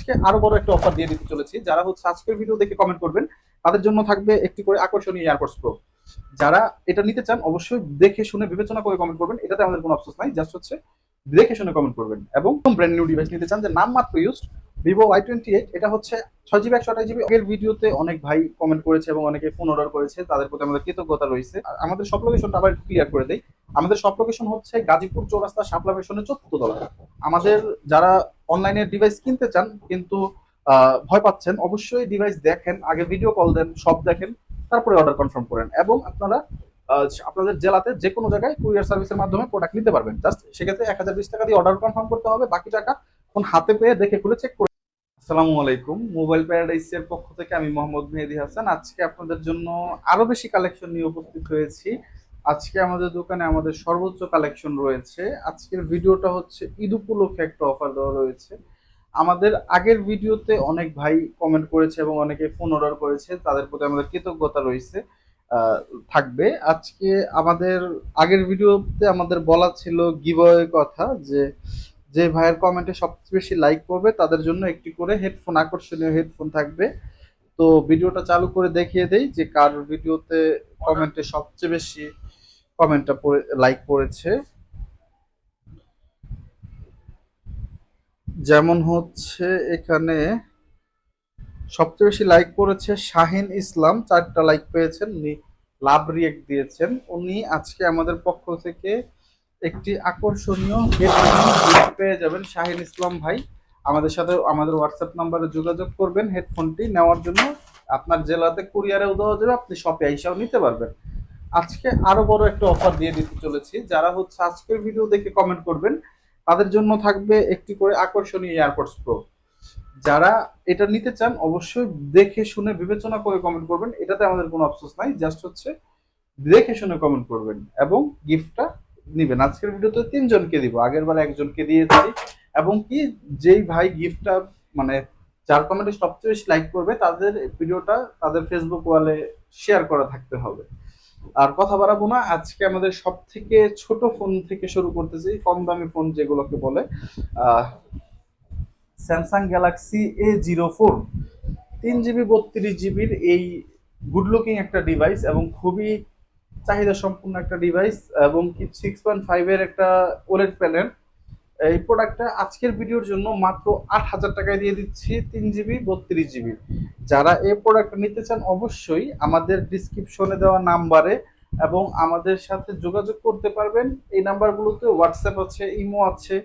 আজকে আরো বড় একটা অফার দিয়ে দিতে চলেছি। যারা আজকের ভিডিও দেখে কমেন্ট করবেন তাদের জন্য থাকবে একটি করে আকর্ষণীয় এয়ারপডস প্রো। যারা এটা নিতে চান অবশ্যই দেখে শুনে বিবেচনা করে কমেন্ট করবেন, এটাতে আমাদের কোনো আফসোস নাই। জাস্ট দেখে শুনে কমেন্ট করবেন। এবং ব্র্যান্ড নিউ ডিভাইস নিতে চান যে নাম মাত্র ইউজড ভিভো Y28, এটা হচ্ছে 6 জিবি 128 জিবি। আগের ভিডিওতে অনেক ভাই কমেন্ট করেছে এবং অনেকে ফোন অর্ডার করেছে, তাদের প্রতি আমাদের কৃতজ্ঞতা রয়েছে। আর আমাদের সব লোকেশনটা আবার ক্লিয়ার করে দেই। আমাদের সব লোকেশন হচ্ছে গাজীপুর চৌরাস্তা শাপলা ফ্যাশনের 4th তলা। আমাদের যারা অনলাইনে ডিভাইস কিনতে চান কিন্তু ভয় পাচ্ছেন, অবশ্যই ডিভাইস দেখেন, আগে ভিডিও কল দেন, সব দেখেন, তারপরে অর্ডার কনফার্ম করেন। এবং আপনারা আপনাদের জেলাতে যে কোনো জায়গায় কুরিয়ার সার্ভিসের মাধ্যমে প্রোডাক্ট নিতে পারবেন। জাস্ট সেক্ষেত্রে 1020 টাকা দিয়ে অর্ডার কনফার্ম করতে হবে, বাকি টাকা ফোন হাতে পেয়ে দেখে খুলে চেক করে। আসসালামু আলাইকুম, মোবাইল প্যারাডাইসের পক্ষ থেকে আমি মোহাম্মদ মেহেদী হাসান। আজকে আপনাদের জন্য আরো বেশি কালেকশন নিয়ে উপস্থিত হয়েছি। আজকে আমাদের দোকানে আমাদের সর্বোচ্চ কালেকশন রয়েছে। আজকের ভিডিওটা হচ্ছে ঈদ উপলক্ষে একটা অফার দেওয়া রয়েছে। আমাদের আগের ভিডিওতে অনেক ভাই কমেন্ট করেছে এবং অনেকে ফোন অর্ডার করেছে, তাদের প্রতি আমাদের কৃতজ্ঞতা রয়েছে। থাকবে আজকে আমাদের আগের ভিডিওতে আমাদের বলা ছিল গিভঅ্যাওয়ে কথা, যে যে ভাইয়ের কমেন্টে সবচেয়ে বেশি লাইক করবে তাদের জন্য একটি করে হেডফোন, আকর্ষণীয় হেডফোন থাকবে। তো ভিডিওটা চালু করে দেখিয়ে দেই যে কার ভিডিওতে কমেন্টে সবচেয়ে বেশি কমেন্টটা লাইক পড়েছে। যেমন হচ্ছে এখানে সবচেয়ে বেশি লাইক করেছে শাহিন ইসলাম, 4টা লাইক পেয়েছেন, উনি লাভ রিয়েক্ট দিয়েছেন। উনি আজকে আমাদের পক্ষ থেকে একটি আকর্ষণীয় হেডফোন পেয়ে যাবেন। শাহিন ইসলাম ভাই আমাদের সাথে আমাদের হোয়াটসঅ্যাপ নাম্বারে যোগাযোগ করবেন হেডফোনটি নেওয়ার জন্য। আপনার জেলাতে কুরিয়ারেও দেওয়া যাবে, আপনি শপে আইসাও নিতে পারবেন। আজকে আরো বড় একটা অফার দিয়ে দিতে চলেছি। যারা আজকের ভিডিও দেখে কমেন্ট করবেন তাদের জন্য থাকবে একটি করে আকর্ষণীয় এয়ারপডস প্রো। যারা এটা নিতে চান অবশ্যই দেখে শুনে বিবেচনা করে কমেন্ট করবেন, এটাতে আমাদের কোনো আফসোস নাই। জাস্ট দেখে শুনে কমেন্ট করবেন এবং গিফটটা নিবেন। আজকের ভিডিওতে 3জনকে দিব, আগের বার একজনকে দিয়েছি। এবং কি যেই ভাই গিফটটা মানে যার কমেন্টে সবচেয়ে বেশি লাইক করবে তাদের ভিডিওটা তাদের ফেসবুক ওয়ালে শেয়ার করা থাকতে হবে। আর কথা বাড়াবো না, আজকে আমাদের সব থেকে ছোট ফোন থেকে শুরু করতেছি, কম দামি ফোন যেগুলোকে বলে। স্যামসাং গ্যালাক্সি A04, 3 জিবি 32 জিবির এই গুড লুকিং একটা ডিভাইস এবং খুবই চাহিদা সম্পূর্ণ একটা ডিভাইস। এবং কি 6.5-এর একটা ওলেড প্যানেল। এই প্রোডাক্টটা আজকের ভিডিওর জন্য মাত্র 8,000 টাকায় দিয়ে দিচ্ছি, 3 জিবি 32 জিবি। যারা এই প্রোডাক্টটা নিতে চান অবশ্যই আমাদের ডিসক্রিপশনে দেওয়া নাম্বারে এবং আমাদের সাথে যোগাযোগ করতে পারবেন। এই নাম্বারগুলোতে হোয়াটসঅ্যাপ আছে, ইমো আছে।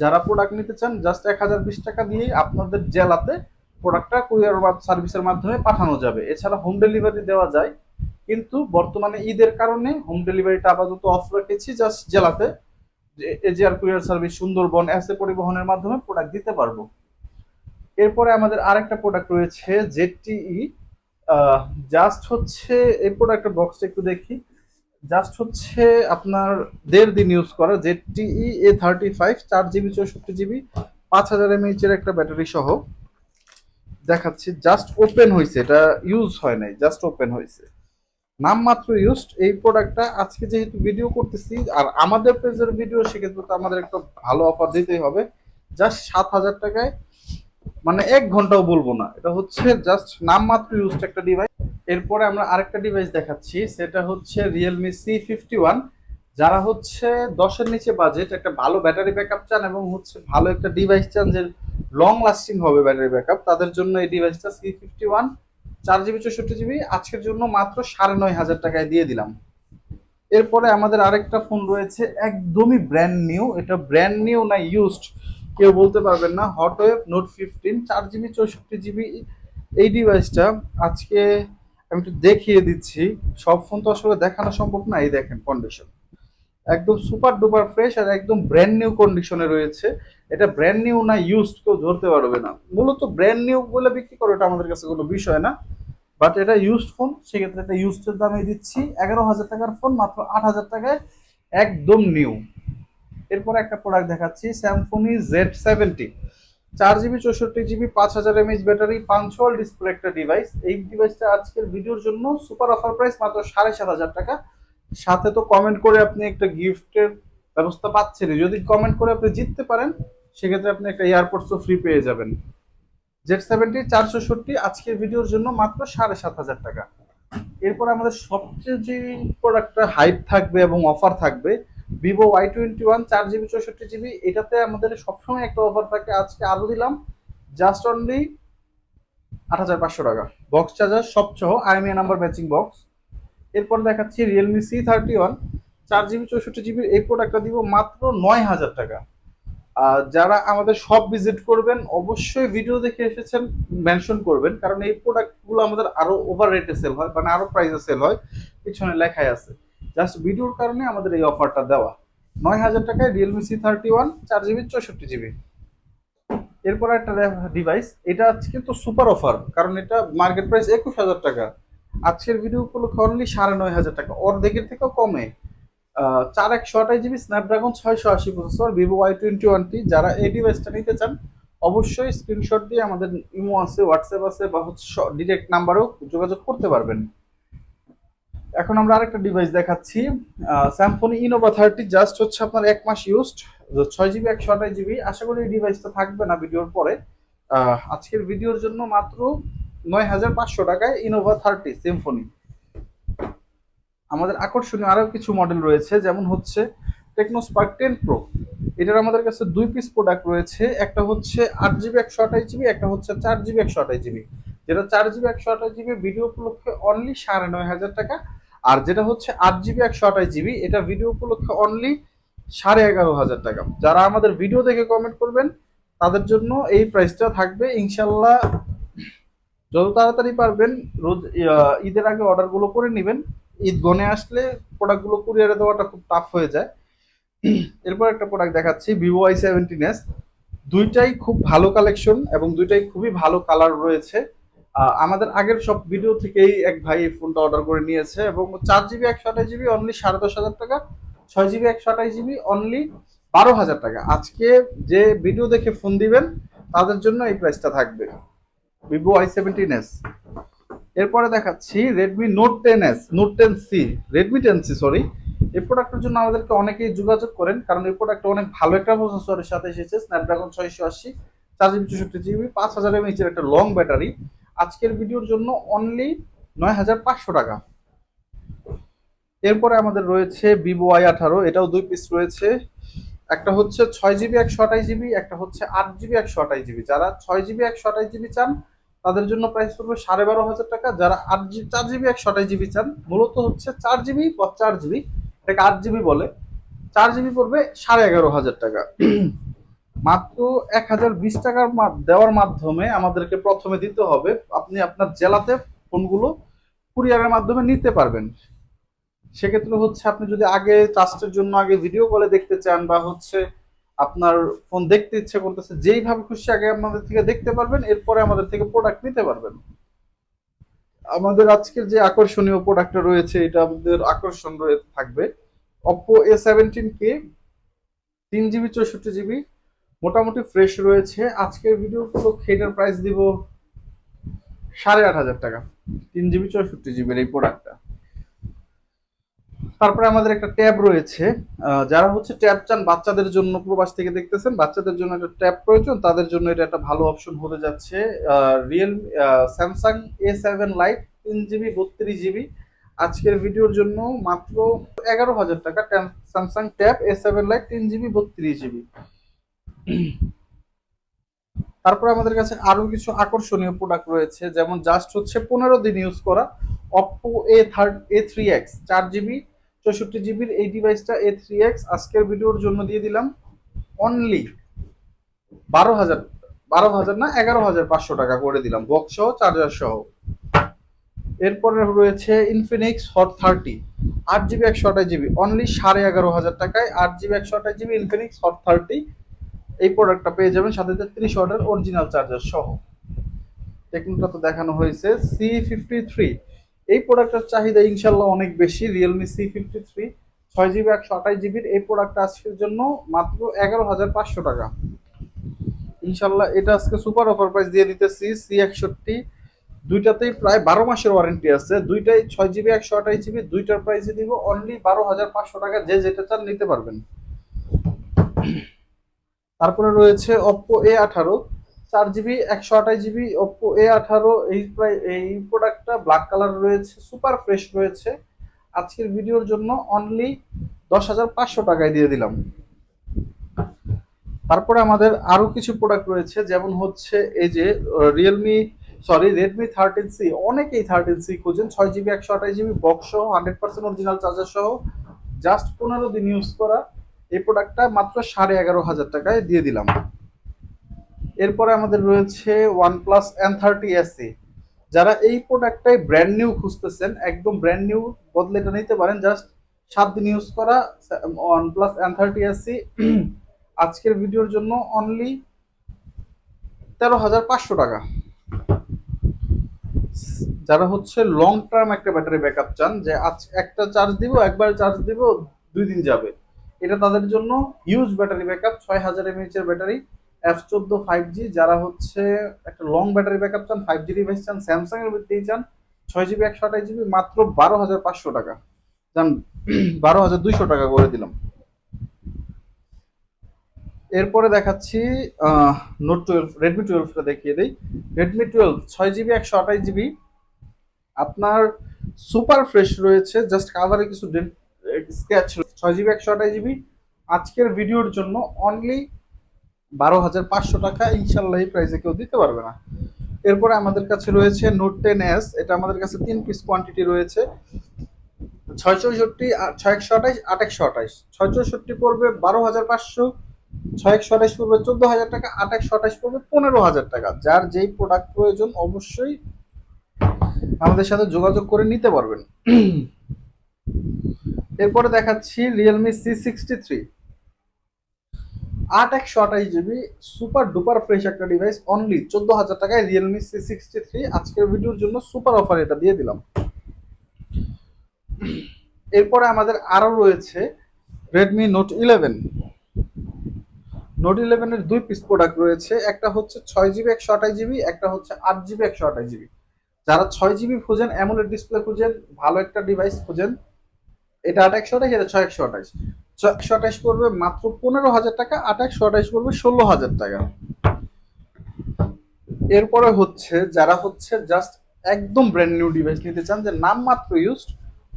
যারা প্রোডাক্ট নিতে চান জাস্ট 1020 টাকা দিয়ে আপনাদের জেলাতে প্রোডাক্টটা কুরিয়ার সার্ভিসের মাধ্যমে পাঠানো যাবে। এছাড়া হোম ডেলিভারি দেওয়া যায়, কিন্তু বর্তমানে ঈদের কারণে হোম ডেলিভারিটা আপাতত অফ রেখেছি। জাস্ট জেলাতে AGR courier service Sundarban SA পরিবহনের মাধ্যমে প্রোডাক্ট দিতে পারবো। এরপরে আমাদের আরেকটা প্রোডাক্ট রয়েছে ZTE। জাস্ট এই প্রোডাক্টের বক্সটা একটু দেখি। জাস্ট আপনার 1.5 দিন ইউজ করা ZTE A35, 4 GB 64 GB, 5000 mAh এর একটা ব্যাটারি সহ দেখাচ্ছি। জাস্ট ওপেন হয়েছে, এটা ইউজ হয় নাই, জাস্ট ওপেন হয়েছে, নামমাত্র ইউজড। এই প্রোডাক্টটা আজকে যেহেতু ভিডিও করতেছি আর আমাদের পেজের ভিডিও, সেক্ষেত্রে তো আমাদের একটা ভালো অফার দিতেই হবে। জাস্ট 7,000 টাকায়, মানে 1 ঘন্টাও বলবো না, এটা জাস্ট নামমাত্র ইউজড একটা ডিভাইস। এরপরে আমরা আরেকটা ডিভাইস দেখাচ্ছি, সেটা রিয়েলমি C51। যারা 10-এর নিচে বাজেট, একটা ভালো ব্যাটারি ব্যাকআপ চান এবং ভালো একটা ডিভাইস চান যে লং লাস্টিং হবে ব্যাটারি ব্যাকআপ, তাদের জন্য এই ডিভাইসটা C51, 4 জিবি 64 জিবি আজকের জন্য মাত্র 9,500 টাকায় দিয়ে দিলাম। এরপরে আমাদের আরেকটা ফোন রয়েছে একদমই ব্র্যান্ড নিউ, এটা ব্র্যান্ড নিউ না ইউজড কেউ বলতে পারবেন না, হটওয়েভ নোট 15, 4 জিবি 64 জিবি। এই ডিভাইসটা আজকে আমি একটু দেখিয়ে দিচ্ছি, সব ফোন তো আসলে দেখানো সম্ভব না। এই দেখেন কন্ডিশন একদম সুপার ডুপার ফ্রেশ আর একদম ব্র্যান্ড নিউ কন্ডিশনে রয়েছে। এটা ব্র্যান্ড নিউ না ইউজড কেউ ধরতে পারবে না। মূলত ব্র্যান্ড নিউ বলে বিক্রি করে এটা আমাদের কাছে কোনো বিষয় না, বাট এটা ইউজড ফোন, সেক্ষেত্রে এটা ইউজডের দামে দিচ্ছি। 11,000 টাকার ফোন মাত্র 8,000 টাকায়, একদম নিউ। এরপর একটা প্রোডাক্ট দেখাচ্ছি, স্যামসুনি Z70, 4 GB 64 GB, 5000 mAh battery, punctual display একটা ডিভাইস। এই ডিভাইসটা আজকের ভিডিওর জন্য সুপার অফার প্রাইস মাত্র 7,500 টাকা। সাথে তো কমেন্ট করে আপনি একটা গিফটের ব্যবস্থা পাচ্ছেন। যদি কমেন্ট করে আপনি জিততে পারেন সেক্ষেত্রে আপনি একটা এয়ারপোর্টসও ফ্রি পেয়ে যাবেন। Z70 464 আজকের ভিডিওর জন্য মাত্র 7,500 টাকা। এরপর আমাদের সবচেয়ে যে প্রোডাক্টটা হাইপ থাকবে এবং অফার থাকবে, ভিভো Y21 4GB 64GB। এটাতে আমাদের সবসময় একটা অফার থাকে, আজকে আরো দিলাম জাস্ট অনলি 8,500 টাকা, বক্স চার্জার সবসহ IMEI নাম্বার ম্যাচিং বক্স। এরপর দেখাচ্ছি রিয়েলমি C31 4GB 64GB, এই প্রোডাক্টটা দিব মাত্র 9,000 টাকা। যারা আমাদের সব ভিজিট করবেন অবশ্যই ভিডিও দেখে এসেছেন মেনশন করবেন, কারণ এই প্রোডাক্টগুলো আমাদের আরো ওভার রেটে সেল হয়, মানে আরো প্রাইসে সেল হয়, পিছনে লেখাই আছে। জাস্ট ভিডিওর কারণে আমাদের এই অফারটা দেওয়া। 9,000 টাকায় রিয়েলমি C31 4GB 64GB। এরপর একটা ডিভাইস, এটা কিন্তু সুপার অফার, কারণ এটা মার্কেট প্রাইস 21,000 টাকা, আজকের ভিডিও উপলক্ষে অনলি 9,500 টাকা, অর্ধেকের থেকেও কমে। 4/128GB Snapdragon 680 processor Vivo Y21টি। যারা এই ডিভাইসটা নিতে চান অবশ্যই স্ক্রিনশট দিয়ে আমাদের ইমো আছে, হোয়াটসঅ্যাপ আছে, বা হচ্ছে ডিরেক্ট নাম্বারেও যোগাযোগ করতে পারবেন। এখন আমরা আরেকটা ডিভাইস দেখাচ্ছি, স্যামসং ইনোভা 30, জাস্ট হচ্ছে আপনার 1 মাস ইউজড, 6GB 128GB। আশা করি এই ডিভাইসটা থাকবে না ভিডিওর পরে। আজকের ভিডিওর জন্য মাত্র 9,500 টাকায় ইনোভা 30 সিম্ফনি। আমাদের আকর্ষণীয় আরো কিছু মডেল রয়েছে, যেমন হচ্ছে টেকনো স্পার্ক 10 প্রো। এটার আমাদের কাছে 2 পিস প্রোডাক্ট রয়েছে, একটা হচ্ছে 8GB 128GB, একটা হচ্ছে 4GB 128GB। যেটা 4GB 128GB ভিডিও উপলক্ষে অনলি 9,500 টাকা, আর যেটা হচ্ছে 8GB 128GB এটা ভিডিও উপলক্ষে অনলি 11,500 টাকা। যারা আমাদের ভিডিও দেখে কমেন্ট করবেন তাদের জন্য এই প্রাইসটা থাকবে ইনশাল্লাহ। যত তাড়াতাড়ি পারবেন রোজ ঈদের আগে অর্ডারগুলো করে নেবেন, ঈদ গনে আসলে প্রোডাক্টগুলো কুরিয়ারে দেওয়াটা খুব টাফ হয়ে যায়। এরপর একটা প্রোডাক্ট দেখাচ্ছি, ভিভো Y17s। দুইটাই খুব ভালো কালেকশন এবং দুইটাই খুবই ভালো কালার রয়েছে। আমাদের আগের সব ভিডিও থেকেই এক ভাই এই ফোনটা অর্ডার করে নিয়েছে, এবং 4GB 128GB অনলি 10,500 টাকা, 6GB 128GB অনলি 12,000 টাকা। আজকে যে ভিডিও দেখে ফোন দিবেন তাদের জন্য এই প্রাইসটা থাকবে, ভিভো Y17s। এরপরে দেখাচ্ছি Redmi note 10s, note 10C, Redmi 10C sorry. এই প্রোডাক্টের জন্য আমাদেরকে অনেকেই যোগাযোগ করেন, কারণ এই প্রোডাক্টটা অনেক ভালো একটা প্রসেসরের সাথে এসেছে, স্ন্যাপড্রাগন 680, 4GB 64GB, 5,000 mAh একটা লং ব্যাটারি। আজকের ভিডিওর জন্য অনলি 9,500 টাকা। এরপরে আমাদের রয়েছে ভিভো Y18, এটাও 2 পিস রয়েছে, একটা হচ্ছে 6GB 128GB, একটা হচ্ছে 8GB 128GB। যারা 6GB 128GB চান তাদের জন্য প্রাইস পড়বে 12,500 টাকা। যারা 4GB 128GB চান, মূলত হচ্ছে 4GB বা 4GB, এটাকে 8GB বলে, 4GB পড়বে 11,500 টাকা। মাত্র 1,020 টাকার দেওয়ার মাধ্যমে আমাদেরকে প্রথমে দিতে হবে, আপনি আপনার জেলাতে ফোনগুলো কুরিয়ারের মাধ্যমে নিতে পারবেন। সেক্ষেত্রে হচ্ছে আপনি যদি আগে ট্রাস্টের জন্য আগে ভিডিও কলে দেখতে চান, বা হচ্ছে আপনার ফোন দেখতে ইচ্ছে করতেছে, যেইভাবে খুশি আগে আমাদের থেকে দেখতে পারবেন, এরপরে আমাদের থেকে প্রোডাক্ট নিতে পারবেন। আমাদের আজকের যে আকর্ষণীয় প্রোডাক্টটা রয়েছে, এটা আমাদের আকর্ষণ থাকবে Oppo A17K 3GB 64GB, মোটামুটি ফ্রেশ রয়েছে। আজকের ভিডিও উপলক্ষে এটার প্রাইস দিব 8,500 টাকা, 3GB 64GB এই প্রোডাক্টটা। তারপরে আমাদের একটা ট্যাব রয়েছে, যারা হচ্ছে ট্যাব চান বাচ্চাদের জন্য, প্রবাস থেকে দেখতেছেন বাচ্চাদের জন্য একটা ট্যাব প্রয়োজন, তাদের জন্য এটা একটা ভালো অপশন হতে যাচ্ছে। Realme Samsung A7 light 3GB 32GB, আজকের ভিডিওর জন্য মাত্র 11,000 টাকা, Samsung tab A7 light 3GB 32GB। তারপরে আমাদের কাছে আরো কিছু আকর্ষণীয় প্রোডাক্ট রয়েছে, যেমন জাস্ট হচ্ছে 15 দিন ইউজ করা Oppo A3X 4GB 64GB এই ডিভাইসটা A3X আজকের ভিডিওর জন্য দিয়ে দিলাম অনলি 12,000 না 11,500 টাকা করে দিলাম, বক্স সহ চার্জার সহ। এরপরে রয়েছে Infinix hot 30 8GB 128GB only 11,500 টাকায়, 8GB 128GB ইনফিনিক্স হট 30 এই প্রোডাক্টটা পেয়ে যাবেন, সাথে 30 ওয়াটের অরিজিনাল চার্জার সহ। টেকনোটা তো দেখানো হয়েছে। C53 এই প্রোডাক্টের চাহিদা ইনশাল্লাহ অনেক বেশি, রিয়েলমি C53 6GB 128GB এই প্রোডাক্টটা আজকের জন্য মাত্র 11,500 টাকা। ইনশাল্লাহ এটা আজকে সুপার অফার প্রাইস দিয়ে দিতেছি। C61 দুইটাতেই প্রায় 12 মাসের ওয়ারেন্টি আছে, দুইটাই 6GB 128GB, দুইটার প্রাইসে দিব অনলি 12,500 টাকা, যে যেটা চান নিতে পারবেন। তারপরে রয়েছে Oppo A18 4 GB 128 GB Oppo A18 এই প্রোডাক্টটা ব্ল্যাক কালার রয়েছে, সুপার ফ্রেশ রয়েছে। আজকের ভিডিওর জন্য অনলি 10,500 টাকায় দিয়ে দিলাম। তারপরে আমাদের আরো কিছু প্রোডাক্ট রয়েছে, যেমন হচ্ছে এই যে রেডমি 13C। অনেকেই 13C খুঁজেন, 6 জিবি 128 জিবি বক্স সহ 100% অরিজিনাল চার্জার সহ, জাস্ট 15 দিন ইউজ করা এই প্রোডাক্টটা মাত্র 11,500 টাকায় দিয়ে দিলাম। এরপরে আমাদের রয়েছে OnePlus N30 SE। যারা এই প্রোডাক্টটাই ব্র্যান্ড নিউ খুঁজতেছেন, একদম ব্র্যান্ড নিউ বদলে এটা নিতে পারেন, জাস্ট 7 দিন ইউজ করা OnePlus N30 SE আজকের ভিডিওর জন্য অনলি 13,500 টাকা। যারা হচ্ছে লং টার্ম একটা ব্যাটারি ব্যাকআপ চান, যে আজ একটা চার্জ দিব, একবার চার্জ দিব 2 দিন যাবে, এটা তাদের জন্য হিউজ ব্যাটারি ব্যাকআপ, 6000 mAh এর ব্যাটারি, F14 5G। যারা হচ্ছে একটা লং ব্যাটারি ব্যাকআপ চান, 5G ডিভাইস চান, স্যামসাং এর মধ্যেই চান, 6 জিবি 128 জিবি মাত্র 12,500 টাকা, জান 12,200 টাকা করে দিলাম। এরপরে দেখাচ্ছি রেডমি 12টা দেখিয়ে দিই। রেডমি 12 6 জিবি 128 জিবি, আপনার সুপার ফ্রেশ রয়েছে, জাস্ট কাভারে কিছু স্ক্র্যাচ। 6 জিবি 128 জিবি আজকের ভিডিওর জন্য অনলি 12,500 টাকা। ইনশাল্লাহ এই প্রাইসে কেউ দিতে পারবে না। এরপরে আমাদের কাছে রয়েছে Note 10s। এটা আমাদের কাছে 3 পিস কোয়ান্টিটি রয়েছে, 664, 628, 828। 664 পড়বে 12,500, 628 পড়বে 14,000 টাকা, 828 পড়বে 15,000 টাকা। যার যেই প্রোডাক্ট প্রয়োজন অবশ্যই আমাদের সাথে যোগাযোগ করে নিতে পারবেন। এরপরে দেখাচ্ছি Realme C63 8/128 GB, super duper fresh একটা ডিভাইস, অনলি 14,000 টাকায় Realme C63। আজকের ভিডিওর জন্য সুপার অফার এটা দিয়ে দিলাম। এরপরে আমাদের আরো রয়েছে Redmi Note 11। Note 11 এর 2 পিস প্রোডাক্ট রয়েছে, একটা হচ্ছে 6 জিবি 128 জিবি, একটা হচ্ছে 8 জিবি 128 জিবি। যারা 6 জিবি খুঁজেন, অ্যামোলেড ডিসপ্লে খুঁজেন, ভালো একটা ডিভাইস খুঁজেন, এটা 8/128, এটা 6/128। 6/128 পড়বে মাত্র 15,000 টাকা, 8/128 পড়বে 16,000 টাকা। এরপরে হচ্ছে যারা হচ্ছে জাস্ট একদম ব্র্যান্ড নিউ ডিভাইস নিতে চান, যে নাম মাত্র ইউজড,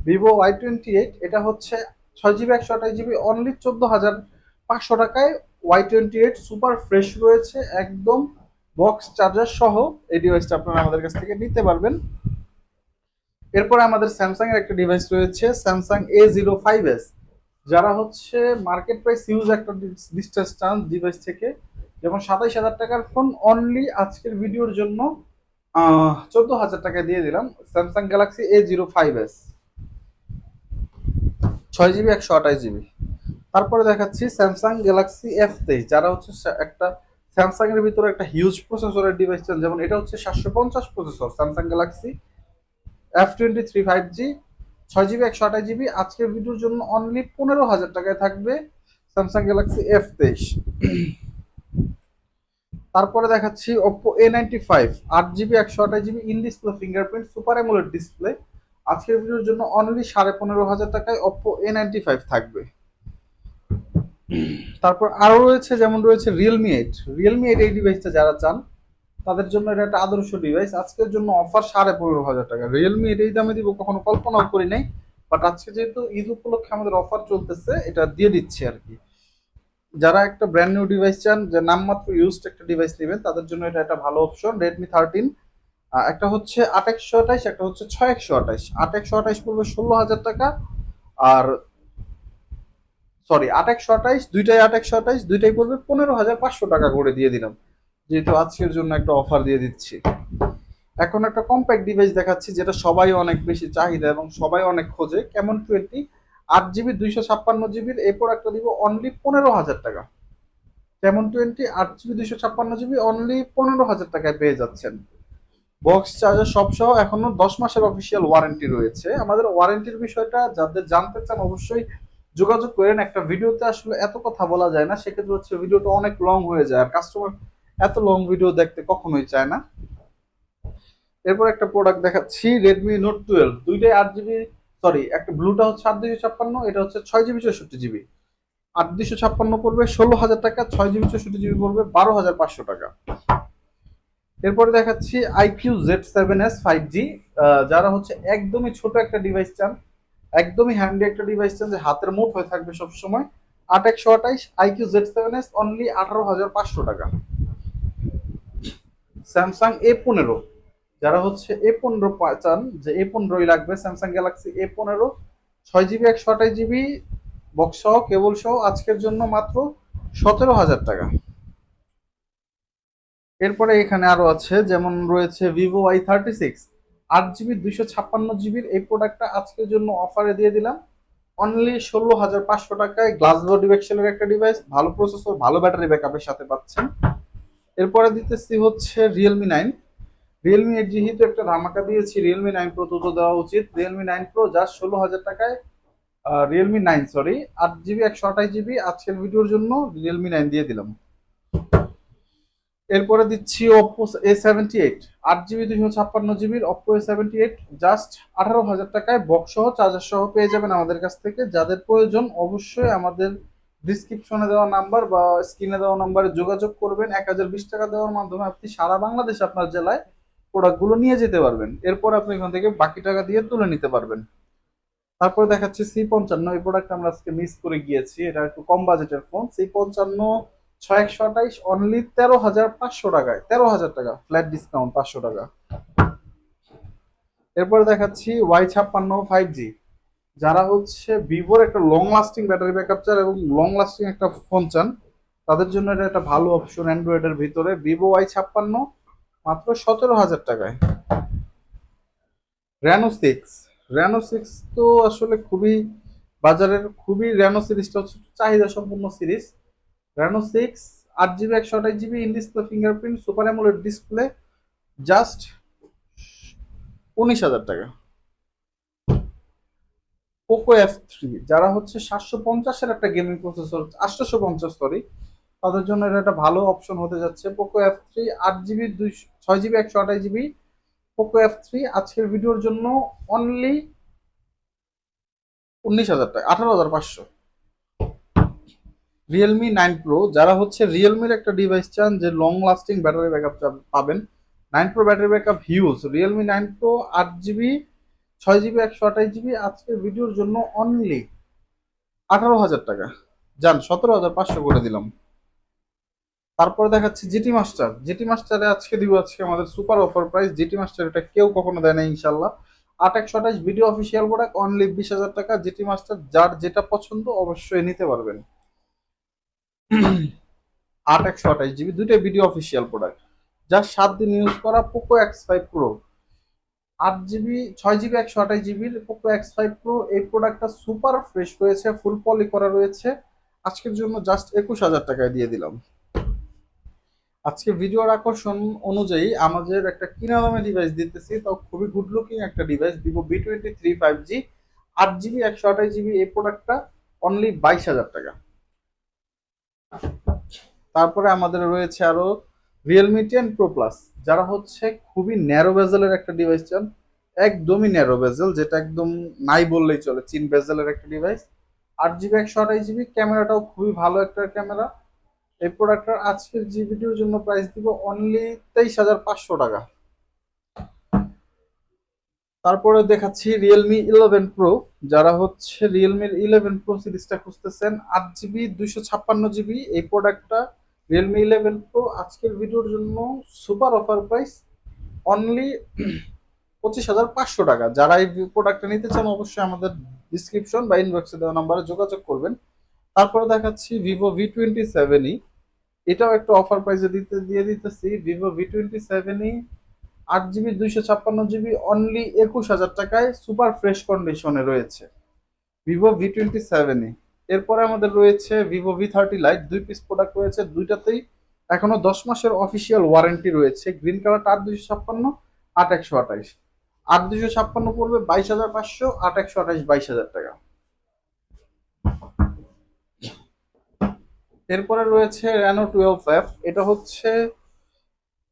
Vivo Y28। এটা হচ্ছে 6 জিবি 128 জিবি, অনলি 14,500 টাকায় Y28 সুপার ফ্রেশ রয়েছে, একদম বক্স চার্জার সহ এই ডিভাইসটা আপনারা আমাদের কাছ থেকে নিতে পারবেন। এরপরে আমাদের স্যামসাং এর একটা ডিভাইস রয়েছে, স্যামসাং A05s। যারা হচ্ছে মার্কেট প্রাইস ইউজ একটা ডিস্টেন্স চান ডিভাইস থেকে, যেমন 27,000 টাকার ফোন, অনলি আজকের ভিডিওর জন্য 14,000 টাকা দিয়ে দিলাম। Samsung Galaxy A05s 6 GB 128 GB. তারপরে দেখাচ্ছি স্যামসাং গ্যালাক্সি F23। যারা হচ্ছে একটা স্যামসাং এর ভিতরে একটা হিউজ প্রসেসরের ডিভাইস চান, যেমন এটা হচ্ছে 750 processor, Samsung Galaxy F23 5G 6 GB 128 GB. আজকের ভিডিওর জন্য অনলি 15,000 টাকায় থাকবে স্যামসাং গ্যালাক্সি F23। তারপরে দেখাচ্ছি Oppo A95 8 GB 128 GB, in display fingerprint super AMOLED display. আজকের ভিডিওর জন্য অনলি 15,500 টাকায় Oppo A95 থাকবে। তারপর আরো রয়েছে, যেমন রয়েছে রিয়েলমি 8। এই ডিভাইসটা যারা চান তাদের জন্য এটা একটা আদর্শ ডিভাইস। আজকের জন্য অফার 15,500 টাকা। রিয়েলমি এই দামে দিব কখনো কল্পনাও করি নাই, বাট আজকে যেহেতু ঈদ উপলক্ষে আমাদের অফার চলতেছে, এটা দিয়ে দিচ্ছি আর কি। যারা একটা ব্র্যান্ড নিউ ডিভাইস চান, যে নামমাত্র ইউজড একটা ডিভাইস নেবেন, তাদের জন্য এটা একটা ভালো অপশন। Redmi 13, একটা হচ্ছে 8/128, একটা হচ্ছে 6/128। 8/128 পড়বে 16,000 টাকা, আর সরি 8/128, দুইটাই 8/128, দুইটাই পড়বে 15,500 টাকা করে দিয়ে দিলাম, যেহেতু আজকের জন্য একটা অফার দিয়ে দিচ্ছি। এখন একটা কম্প্যাক্ট ডিভাইস দেখাচ্ছি, যেটা সবাই অনেক বেশি চাহিদা এবং সবাই অনেক খোঁজে, Camon 20 8 জিবি 256 জিবির। এই প্রোডাক্টটা দিব অনলি 15,000 টাকা। Camon 20 8 জিবি 256 জিবি, অনলি 15,000 টাকায় পেয়ে যাচ্ছেন, বক্স চার্জার সব সহ। এখনো 10 মাসের অফিসিয়াল ওয়ারেন্টি রয়েছে। আমাদের ওয়ারেন্টির বিষয়টা যাদের জানতে চান অবশ্যই যোগাযোগ করেন। একটা ভিডিওতে আসলে এত কথা বলা যায় না, সেক্ষেত্রে হচ্ছে ভিডিওটা অনেক লং হয়ে যায়, আর কাস্টমার এত লং ভিডিও দেখতে কখনোই চায় না। এরপর একটা প্রোডাক্ট দেখাচ্ছি, Redmi Note 12। দুইটাই 8 জিবি, সরি একটা ব্লুটা হচ্ছে 8/256, এটা হচ্ছে 6 জিবি 64 জিবি। 8/256 পড়বে 16,000 টাকা, 6 জিবি 64 জিবি পড়বে 12,500 টাকা। এরপরে দেখাচ্ছি IQ Z7S 5G। যারা হচ্ছে একদমই ছোট একটা ডিভাইস চান, একদমই হ্যান্ডি একটা ডিভাইস চান যে হাতের মুঠ হয়ে থাকবে সবসময়, 8128 IQ Z7S অনলি 18,500 টাকা। স্যামসাং A15, যারা হচ্ছে A15 চান যে A15ই লাগবে, Samsung Galaxy A15 6 GB 128 GB box সহ কেবল সহ আজকের জন্য মাত্র 17,000 টাকা। এরপরে এখানে আরো আছে, যেমন রয়েছে Vivo Y36 8 জিবি 256 জিবির এই প্রোডাক্টটা আজকের জন্য অফারে দিয়ে দিলাম অনলি 16,500 টাকায়। গ্লাস বডি পিক্সেলের একটা ডিভাইস, ভালো প্রসেসর, ভালো ব্যাটারি ব্যাকআপের সাথে পাচ্ছেন। এরপরে দিতেছি হচ্ছে Realme 9। Realme 8 যেহেতু একটা ধামাকা দিয়েছি, Realme 9 Pro তো দেওয়া উচিত। Realme 9 Pro জাস্ট 16,000 টাকায়। Realme 9, সরি, 8 জিবি 128 জিবি আজকের ভিডিওর জন্য Realme 9 দিয়ে দিলাম। এরপরে দিচ্ছি Oppo A78 8 জিবি 256 জিবির Oppo A78 জাস্ট 18,000 টাকায় বক্স সহ চার্জার সহ পেয়ে যাবেন আমাদের কাছ থেকে। যাদের প্রয়োজন অবশ্যই আমাদের ডিসক্রিপশনে দেওয়া নাম্বার বা স্ক্রিনে দেওয়া নাম্বারে যোগাযোগ করবেন। 1,020 টাকা দেওয়ার মাধ্যমে আপনি সারা বাংলাদেশে আপনার জেলায় প্রোডাক্টগুলো নিয়ে যেতে পারবেন। এরপর আপনি এখান থেকে বাকি টাকা দিয়ে তুলে নিতে পারবেন। তারপরে দেখাচ্ছি C55। এই প্রোডাক্ট আমরা আজকে মিস করে গিয়েছি, এটা একটু কম বাজেটের ফোন। C55 6 128 অনলি 13,500 টাকায়, 13,000 টাকা ফ্ল্যাট ডিসকাউন্ট 500 টাকা। এরপরে দেখাচ্ছি Y56 5G। যারা হচ্ছে ভিভোর একটা লং লাস্টিং ব্যাটারি ব্যাকআপ চান এবং লং লাস্টিং একটা ফোন চান, তাদের জন্য এটা একটা ভালো অপশন অ্যান্ড্রয়েডের ভিতরে। Vivo Y56 মাত্র 17,000 টাকায়। র্যানো 6 তো আসলে খুবই বাজারের খুবই, র্যানো সিরিজটা হচ্ছে চাহিদা সম্পূর্ণ series. Reno 6 8 GB 128 GB in display fingerprint super AMOLED display just 19,000 টাকা। Poco F3, যারা হচ্ছে 750-এর একটা গেমিং প্রসেসর, 850 সরি, তাদের জন্য এটা একটা ভালো অপশন হতে যাচ্ছে। Poco F3 8 GB 6 GB 128 GB Poco F3 আজকের ভিডিওর জন্য অনলি 19,000 টাকা, 18,500। Realme 9 Pro, যারা হচ্ছে রিয়েলমির একটা ডিভাইস চান যে লং লাস্টিং ব্যাটারি ব্যাকআপ পাবেন, 9 Pro battery backup huge. Realme 9 Pro 8 GB 6 GB 128 GB আজকের ভিডিওর জন্য অনলি 18,000 টাকা। যান 17,500 করে দিলাম। তারপরে দেখাচ্ছি জিটি মাস্টারে আজকে দিব আজকে আমাদের super offer price. GT master এটা কেউ কখনো দেয় না ইনশাল্লাহ। 8 128 ভিডিও অফিসিয়াল প্রোডাক্ট অনলি 20,000 টাকা। জিটি মাস্টার যার যেটা পছন্দ অবশ্যই নিতে পারবেন। 8 128 জিবি দুইটাই ভিডিও অফিসিয়াল প্রোডাক্ট, যা 7 দিন ইউজ করা Poco X5 Pro। 8 GB 6 GB 128 জিবির Poco X5 Pro এই প্রোডাক্টটা সুপার ফ্রেশ রয়েছে, ফুল পলি করা রয়েছে। আজকের জন্য জাস্ট 21,000 টাকায় দিয়ে দিলাম। আজকে ভিডিওর আকর্ষণ অনুযায়ী আমাদের একটা কিনা দামে ডিভাইস দিতেছি, তাও খুবই গুড লুকিং একটা device, Vivo V23 5G 8 GB 128 GB এই প্রোডাক্টটা অনলি 22,000 টাকা। তারপরে আমাদের রয়েছে আরো Realme 10 Pro Plus। যারা হচ্ছে খুবই ন্যারো বেজেলের একটা ডিভাইস চান, একদমই ন্যারো বেজেল, যেটা একদম নাই বললেই চলে, চিন বেজেলের একটা ডিভাইস, 8 জিবি 128 জিবি ক্যামেরাটাও খুবই ভালো একটা ক্যামেরা। এই প্রোডাক্টটার আজকের জি ভিডিওর জন্য প্রাইস দিব অনলি 23,500 টাকা। তারপরে দেখাচ্ছি Realme 11 Pro। যারা হচ্ছে Realme 11 Pro সিরিজটা খুঁজতেছেন, 8 জিবি 256 জিবি এই প্রোডাক্টটা Realme 11 Pro আজকের ভিডিওর জন্য সুপার অফার প্রাইস অনলি 25,500 টাকা। যারা এই প্রোডাক্টটা নিতে চান অবশ্যই আমাদের ডিসক্রিপশন বা ইনবক্সে দেওয়া নাম্বারে যোগাযোগ করবেন। তারপরে দেখাচ্ছি Vivo V27e। এটাও একটা অফার প্রাইসে দিয়ে দিতেছি। Vivo V27e 8 GB 256 GB only 21,000 টাকায় সুপার ফ্রেশ কন্ডিশনে রয়েছে Vivo V27e। এরপরে আমাদের রয়েছে Vivo V30 Lite, 2 piece product রয়েছে, দুইটাতেই এখনো 10 মাসের অফিসিয়াল ওয়ারেন্টি রয়েছে। গ্রিন কালারটা 8 256, 8 128। 8 256 পড়বে 22,500, 8 128 22,000 টাকা। এরপরে রয়েছে Reno 12F। এটা হচ্ছে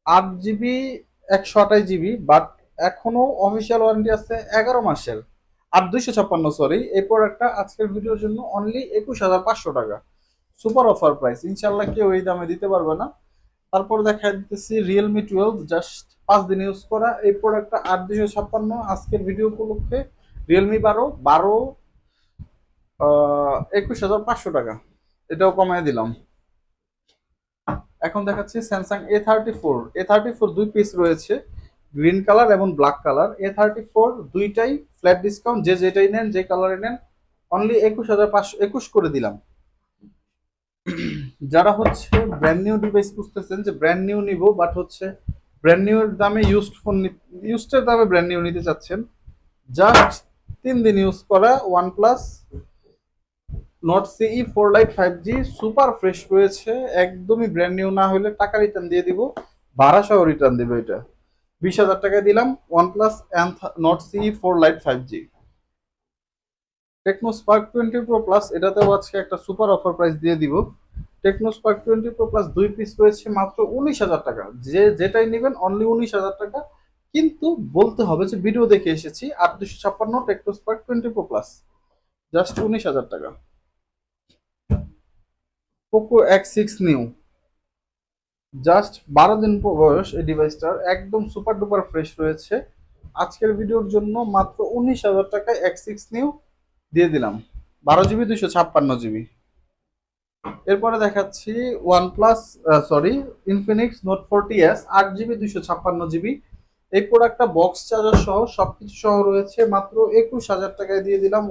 8 জিবি 128 জিবি, বাট এখনো অফিসিয়াল ওয়ারেন্টি আছে 11 মাসের। 8 256, সরি, এই প্রোডাক্টটা আজকের ভিডিওর জন্য অনলি 21,500 টাকা। সুপার অফার প্রাইস, ইনশাল্লাহ কেউ এই দামে দিতে পারবে না। তারপর দেখা দিতেছি রিয়েলমি 12, জাস্ট 5 দিন ইউজ করা। এই প্রোডাক্টটা 8256 আজকের ভিডিও উপলক্ষে। রিয়েলমি 12 21,500 টাকা, এটাও কমায় দিলাম। এখন দেখাচ্ছি স্যামসাং A34 দুই পিস রয়েছে, গ্রিন কালার এবং ব্ল্যাক কালার। A34 দুইটাই ফ্ল্যাট ডিসকাউন্ট, যে যেটাই নেন, যে কালারে নেন, অনলি 21,500, 21 করে দিলাম। যারা হচ্ছে ব্র্যান্ড নিউ ডিভাইস খুঁজতেছেন, যে ব্র্যান্ড নিউ নিব বাট হচ্ছে ব্র্যান্ড নিউ এর দামে ইউজড ফোন, ইউজড দামে ব্র্যান্ড নিউ নিতে চাচ্ছেন, জাস্ট 3 দিন ইউজ করা OnePlus নট সিই 4 লাইট 5G সুপার ফ্রেশ রয়েছে, একদমই ব্র্যান্ড নিউ না হলে টাকা রিটার্ন দিয়ে দিব, ভাড়া সহ রিটার্ন দিব। এটা 20,000 টাকায় দিলাম OnePlus নট সিই 4 light 5G। Tecno Spark 20 pro plus, এটাতেও আজকে একটা সুপার অফার প্রাইস দিয়ে দিব। টেকনো স্পার্ক 20 প্রো প্লাস দুই পিস রয়েছে মাত্র 19,000 টাকা, যে যেটাই নেবেন অনলি 19,000 টাকা। কিন্তু বলতে হবে যে ভিডিও দেখে এসেছি। 8256 Tecno Spark 20 pro plus, just 19,000 টাকা। পোকো X6 নিউ, জাস্ট 12 দিন বয়স এই ডিভাইসটার, একদম সুপার ডুপার ফ্রেশ রয়েছে। আজকের ভিডিওর জন্য মাত্র 19,000 টাকায় X6 নিউ দিয়ে দিলাম, 12 জিবি 256 জিবি। এরপরে দেখাচ্ছি OnePlus, sorry, Infinix note 40s 8 GB 256 GB. এই প্রোডাক্টটা বক্স চার্জার সহ সবকিছু সহ রয়েছে, মাত্র 21,000 টাকায় দিয়ে দিলাম।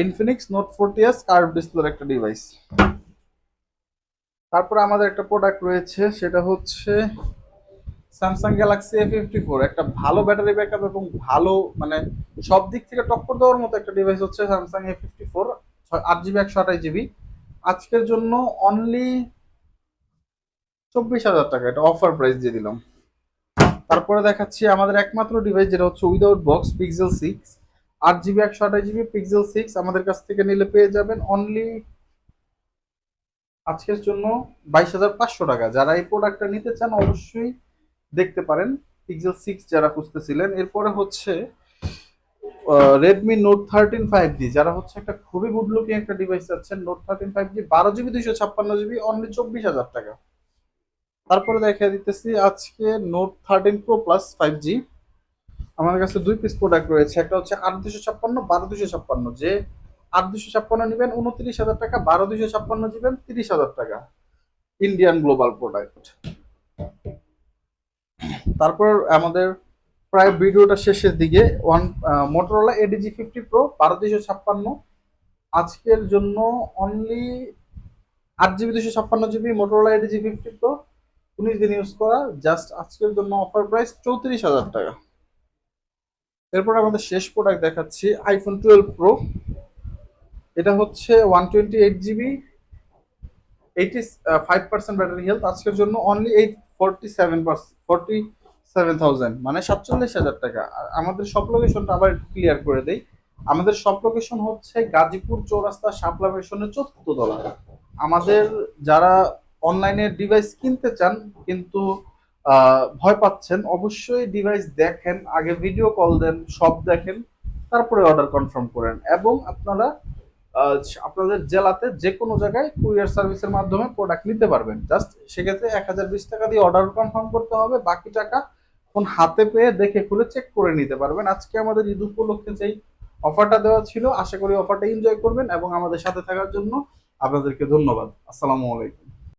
ইনফিনিক্স নোট 40s কার্ভ ডিসপ্লের একটা ডিভাইস। তারপরে আমাদের একটা প্রোডাক্ট রয়েছে, সেটা হচ্ছে স্যামসাং গ্যালাক্সি A54। একটা ভালো ব্যাটারি ব্যাকআপ এবং ভালো, মানে সব দিক থেকে টক্কর দেওয়ার মতো একটা ডিভাইস হচ্ছে স্যামসাং A54, 8 জিবি 128 জিবি। আজকের জন্য অনলি 24,000 টাকা, এটা অফার প্রাইস দিয়ে দিলাম। তারপরে দেখাচ্ছি আমাদের একমাত্র ডিভাইস, যেটা হচ্ছে without box, Pixel 6, 8 GB 128 GB Pixel 6 আমাদের কাছ থেকে নিলে পেয়ে যাবেন অনলি আজকের জন্য 22,500 টাকা। যারা এই প্রোডাক্টটা নিতে চান অবশ্যই দেখতে পারেন, Pixel 6 যারা খুঁজতেছিলেন। এরপরে হচ্ছে রেডমি নোট 13 5G, যারা হচ্ছে একটা খুবই গুড লুকিং একটা ডিভাইস আছেন, note 13 5G 12 GB 256 GB, only 24,000 টাকা। তারপরে দেখা দিতেছি আজকে নোট 13 প্রো প্লাস 5G, আমার কাছে দুই পিস প্রোডাক্ট রয়েছে। একটা হচ্ছে 8 256, 12 256, যে 8 256 নেবেন 29,000 টাকা, 12 256 নেবেন 30,000 টাকা, ইন্ডিয়ান গ্লোবাল প্রোডাক্ট। তারপর আমাদের প্রায় ভিডিওটা শেষের দিকে, মোটরোলা এডিজি 50 প্রো 12 256, আজকের জন্য only 8 GB 256 GB Motorola ADG 50 pro, 19 দিন ইউজ করা, জাস্ট আজকের জন্য অফার প্রাইস 34,000 টাকা। এরপর আমাদের শেষ প্রোডাক্ট দেখাচ্ছি আইফোন 12 প্রো। এটা হচ্ছে 128 জিবি, 85% ব্যাটারি হেলথ, আজকের জন্য অনলি 47,000, মানে 47,000 টাকা। আর আমাদের সব লোকেশনটা আবার ক্লিয়ার করে দেই, আমাদের সব লোকেশন হচ্ছে গাজীপুর চৌরাস্তা শাপলা মেশনের 4th তলা। আমাদের যারা অনলাইনে ডিভাইস কিনতে চান কিন্তু ভয় পাচ্ছেন, অবশ্যই ডিভাইস দেখেন, আগে ভিডিও কল দেন, সব দেখেন, তারপরে অর্ডার কনফার্ম করেন। এবং আপনারা আপনাদের জেলাতে যে কোনো জায়গায় কুরিয়ার সার্ভিসের মাধ্যমে প্রোডাক্ট নিতে পারবেন। জাস্ট সেক্ষেত্রে 1,020 টাকা দিয়ে অর্ডার কনফার্ম করতে হবে, বাকি টাকা ফোন হাতে পেয়ে দেখে খুলে চেক করে নিতে পারবেন। আজকে আমাদের ঈদ উপলক্ষে যেই অফারটা দেওয়া ছিল, আশা করি অফারটা এনজয় করবেন এবং আমাদের সাথে থাকার জন্য আপনাদেরকে ধন্যবাদ। আসসালামু আলাইকুম।